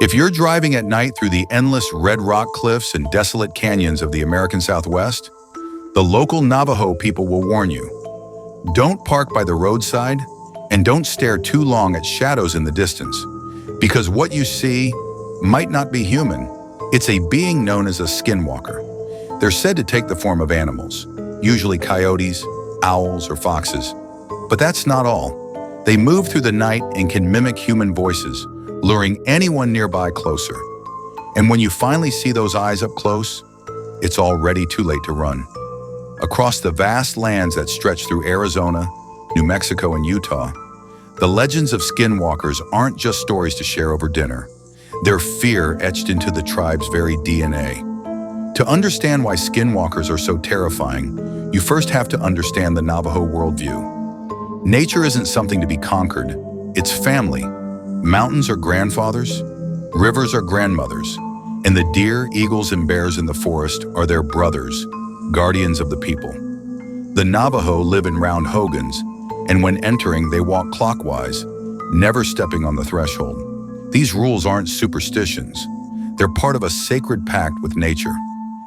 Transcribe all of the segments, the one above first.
If you're driving at night through the endless red rock cliffs and desolate canyons of the American Southwest, the local Navajo people will warn you. Don't park by the roadside and don't stare too long at shadows in the distance, because what you see might not be human. It's a being known as a skinwalker. They're said to take the form of animals, usually coyotes, owls, or foxes. But that's not all. They move through the night and can mimic human voices, luring anyone nearby closer. And when you finally see those eyes up close, it's already too late to run. Across the vast lands that stretch through Arizona, New Mexico, and Utah, the legends of skinwalkers aren't just stories to share over dinner. They're fear etched into the tribe's very DNA. To understand why skinwalkers are so terrifying, you first have to understand the Navajo worldview. Nature isn't something to be conquered, it's family. Mountains are grandfathers, rivers are grandmothers, and the deer, eagles, and bears in the forest are their brothers, guardians of the people. The Navajo live in round hogans, and when entering, they walk clockwise, never stepping on the threshold. These rules aren't superstitions. They're part of a sacred pact with nature.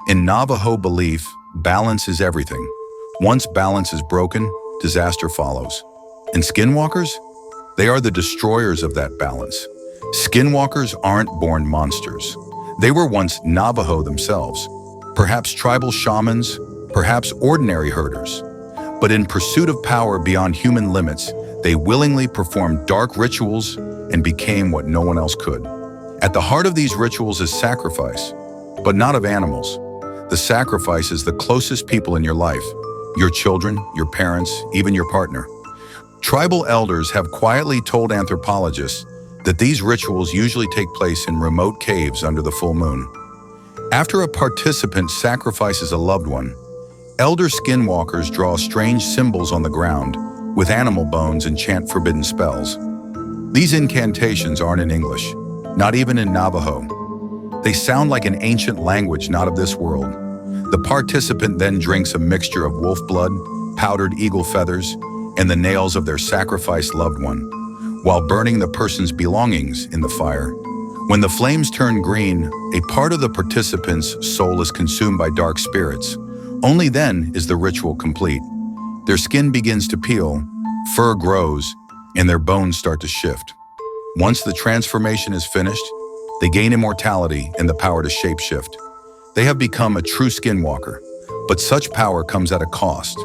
In Navajo belief, balance is everything. Once balance is broken, disaster follows. And skinwalkers? They are the destroyers of that balance. Skinwalkers aren't born monsters. They were once Navajo themselves, perhaps tribal shamans, perhaps ordinary herders. But in pursuit of power beyond human limits, they willingly performed dark rituals and became what no one else could. At the heart of these rituals is sacrifice, but not of animals. The sacrifice is the closest people in your life, your children, your parents, even your partner. Tribal elders have quietly told anthropologists that these rituals usually take place in remote caves under the full moon. After a participant sacrifices a loved one, elder skinwalkers draw strange symbols on the ground with animal bones and chant forbidden spells. These incantations aren't in English, not even in Navajo. They sound like an ancient language not of this world. The participant then drinks a mixture of wolf blood, powdered eagle feathers, and the nails of their sacrificed loved one, while burning the person's belongings in the fire. When the flames turn green, a part of the participant's soul is consumed by dark spirits. Only then is the ritual complete. Their skin begins to peel, fur grows, and their bones start to shift. Once the transformation is finished, they gain immortality and the power to shapeshift. They have become a true skinwalker, but such power comes at a cost.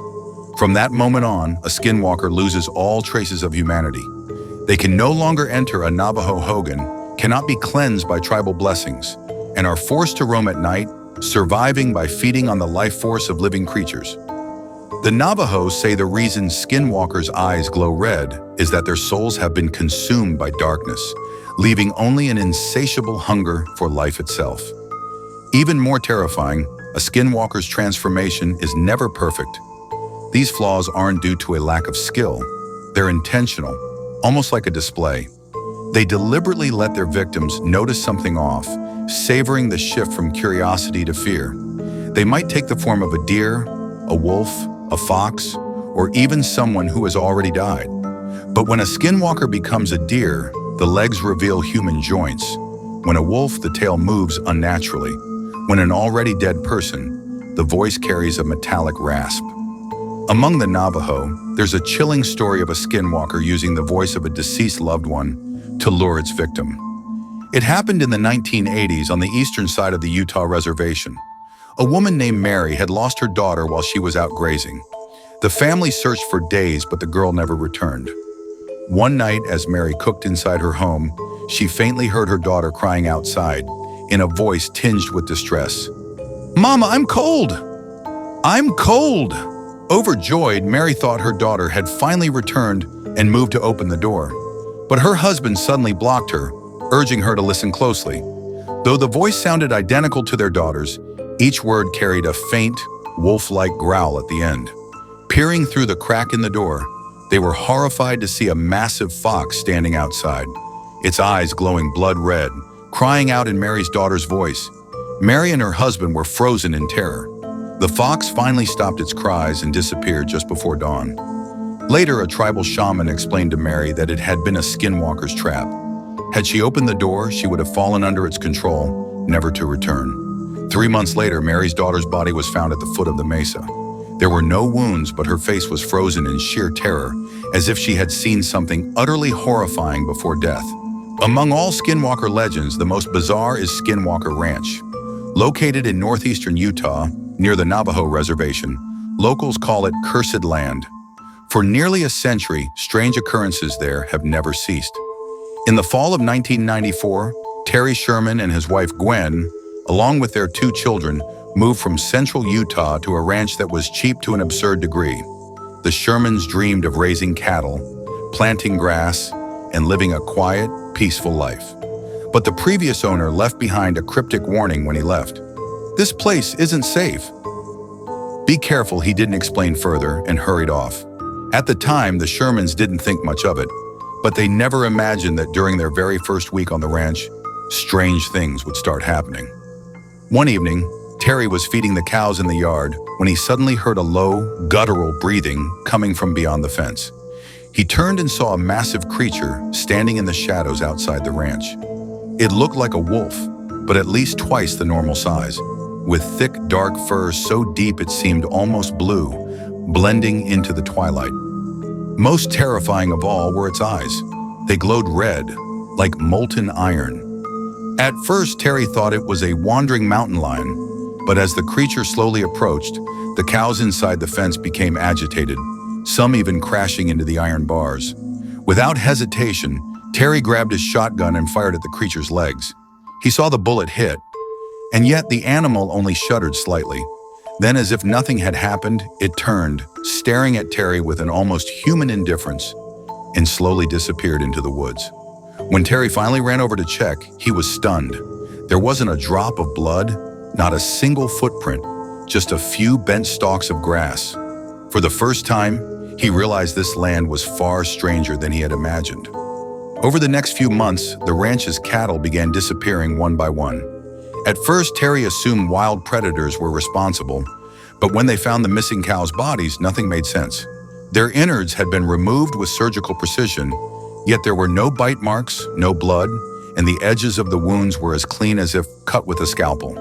From that moment on, a skinwalker loses all traces of humanity. They can no longer enter a Navajo hogan, cannot be cleansed by tribal blessings, and are forced to roam at night, surviving by feeding on the life force of living creatures. The Navajos say the reason skinwalkers' eyes glow red is that their souls have been consumed by darkness, leaving only an insatiable hunger for life itself. Even more terrifying, a skinwalker's transformation is never perfect. These flaws aren't due to a lack of skill. They're intentional, almost like a display. They deliberately let their victims notice something off, savoring the shift from curiosity to fear. They might take the form of a deer, a wolf, a fox, or even someone who has already died. But when a skinwalker becomes a deer, the legs reveal human joints. When a wolf, the tail moves unnaturally. When an already dead person, the voice carries a metallic rasp. Among the Navajo, there's a chilling story of a skinwalker using the voice of a deceased loved one to lure its victim. It happened in the 1980s on the eastern side of the Utah reservation. A woman named Mary had lost her daughter while she was out grazing. The family searched for days, but the girl never returned. One night, as Mary cooked inside her home, she faintly heard her daughter crying outside, in a voice tinged with distress. "Mama, I'm cold! I'm cold!" Overjoyed, Mary thought her daughter had finally returned and moved to open the door. But her husband suddenly blocked her, urging her to listen closely. Though the voice sounded identical to their daughter's, each word carried a faint, wolf-like growl at the end. Peering through the crack in the door, they were horrified to see a massive fox standing outside, its eyes glowing blood red, crying out in Mary's daughter's voice. Mary and her husband were frozen in terror. The fox finally stopped its cries and disappeared just before dawn. Later, a tribal shaman explained to Mary that it had been a skinwalker's trap. Had she opened the door, she would have fallen under its control, never to return. 3 months later, Mary's daughter's body was found at the foot of the mesa. There were no wounds, but her face was frozen in sheer terror, as if she had seen something utterly horrifying before death. Among all Skinwalker legends, the most bizarre is Skinwalker Ranch. Located in northeastern Utah, near the Navajo Reservation, locals call it Cursed Land. For nearly a century, strange occurrences there have never ceased. In the fall of 1994, Terry Sherman and his wife Gwen, along with their 2 children, moved from central Utah to a ranch that was cheap to an absurd degree. The Shermans dreamed of raising cattle, planting grass, and living a quiet, peaceful life. But the previous owner left behind a cryptic warning when he left. "This place isn't safe. Be careful," he didn't explain further and hurried off. At the time, the Shermans didn't think much of it, but they never imagined that during their very first week on the ranch, strange things would start happening. One evening, Terry was feeding the cows in the yard when he suddenly heard a low, guttural breathing coming from beyond the fence. He turned and saw a massive creature standing in the shadows outside the ranch. It looked like a wolf, but at least twice the normal size, with thick, dark fur so deep it seemed almost blue, blending into the twilight. Most terrifying of all were its eyes. They glowed red, like molten iron. At first, Terry thought it was a wandering mountain lion, but as the creature slowly approached, the cows inside the fence became agitated, some even crashing into the iron bars. Without hesitation, Terry grabbed his shotgun and fired at the creature's legs. He saw the bullet hit, and yet the animal only shuddered slightly. Then, as if nothing had happened, it turned, staring at Terry with an almost human indifference, and slowly disappeared into the woods. When Terry finally ran over to check, he was stunned. There wasn't a drop of blood, not a single footprint, just a few bent stalks of grass. For the first time, he realized this land was far stranger than he had imagined. Over the next few months, the ranch's cattle began disappearing one by one. At first, Terry assumed wild predators were responsible, but when they found the missing cows' bodies, nothing made sense. Their innards had been removed with surgical precision, yet there were no bite marks, no blood, and the edges of the wounds were as clean as if cut with a scalpel.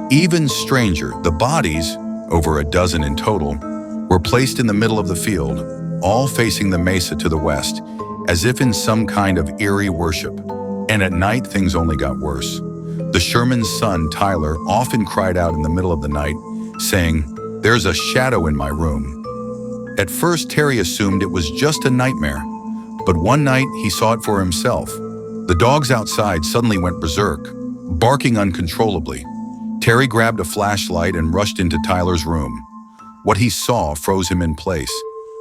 Even stranger, the bodies, over a dozen in total, were placed in the middle of the field, all facing the mesa to the west, as if in some kind of eerie worship. And at night, things only got worse. The Sherman's son, Tyler, often cried out in the middle of the night, saying, "There's a shadow in my room." At first, Terry assumed it was just a nightmare, but one night he saw it for himself. The dogs outside suddenly went berserk, barking uncontrollably. Terry grabbed a flashlight and rushed into Tyler's room. What he saw froze him in place.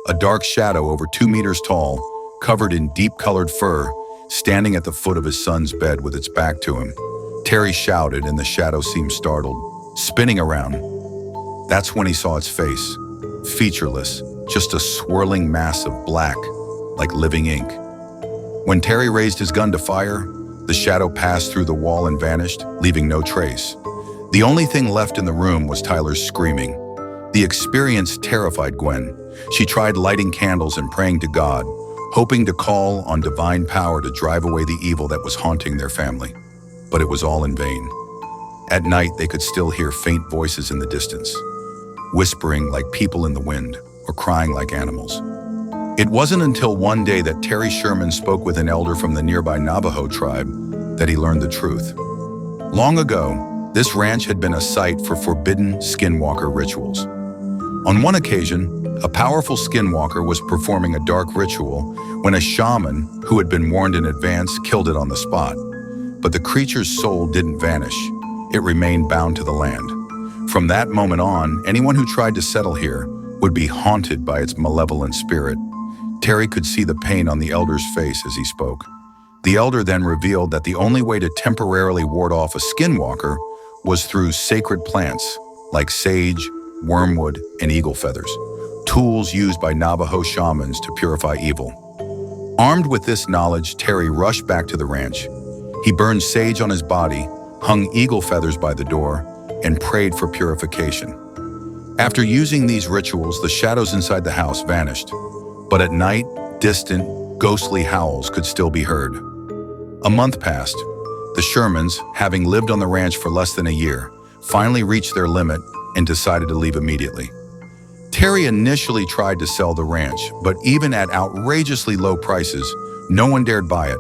A dark shadow over 2 meters tall, covered in deep-colored fur, standing at the foot of his son's bed with its back to him. Terry shouted, and the shadow seemed startled, spinning around. That's when he saw its face, featureless, just a swirling mass of black, like living ink. When Terry raised his gun to fire, the shadow passed through the wall and vanished, leaving no trace. The only thing left in the room was Tyler's screaming. The experience terrified Gwen. She tried lighting candles and praying to God, hoping to call on divine power to drive away the evil that was haunting their family. But it was all in vain. At night, they could still hear faint voices in the distance, whispering like people in the wind or crying like animals. It wasn't until one day that Terry Sherman spoke with an elder from the nearby Navajo tribe that he learned the truth. Long ago, this ranch had been a site for forbidden skinwalker rituals. On one occasion, a powerful skinwalker was performing a dark ritual when a shaman, who had been warned in advance, killed it on the spot. But the creature's soul didn't vanish. It remained bound to the land. From that moment on, anyone who tried to settle here would be haunted by its malevolent spirit. Terry could see the pain on the elder's face as he spoke. The elder then revealed that the only way to temporarily ward off a skinwalker was through sacred plants like sage, wormwood, and eagle feathers, tools used by Navajo shamans to purify evil. Armed with this knowledge, Terry rushed back to the ranch. He burned sage on his body, hung eagle feathers by the door, and prayed for purification. After using these rituals, the shadows inside the house vanished, but at night, distant, ghostly howls could still be heard. A month passed. The Shermans, having lived on the ranch for less than a year, finally reached their limit and decided to leave immediately. Terry initially tried to sell the ranch, but even at outrageously low prices, no one dared buy it.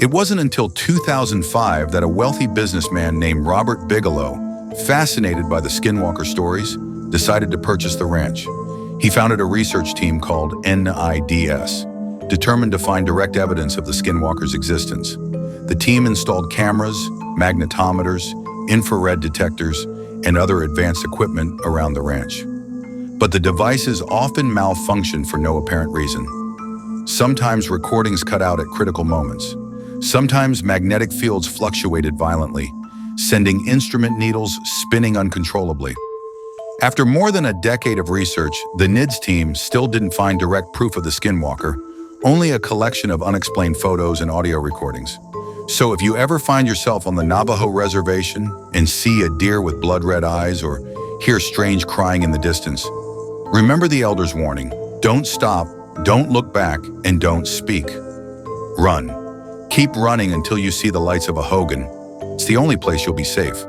It wasn't until 2005 that a wealthy businessman named Robert Bigelow, fascinated by the Skinwalker stories, decided to purchase the ranch. He founded a research team called NIDS, determined to find direct evidence of the Skinwalker's existence. The team installed cameras, magnetometers, infrared detectors, and other advanced equipment around the ranch. But the devices often malfunctioned for no apparent reason. Sometimes recordings cut out at critical moments. Sometimes magnetic fields fluctuated violently, sending instrument needles spinning uncontrollably. After more than a decade of research, the NIDS team still didn't find direct proof of the Skinwalker, only a collection of unexplained photos and audio recordings. So if you ever find yourself on the Navajo reservation and see a deer with blood-red eyes or hear strange crying in the distance, remember the elders' warning: don't stop, don't look back, and don't speak. Run. Keep running until you see the lights of a Hogan. It's the only place you'll be safe.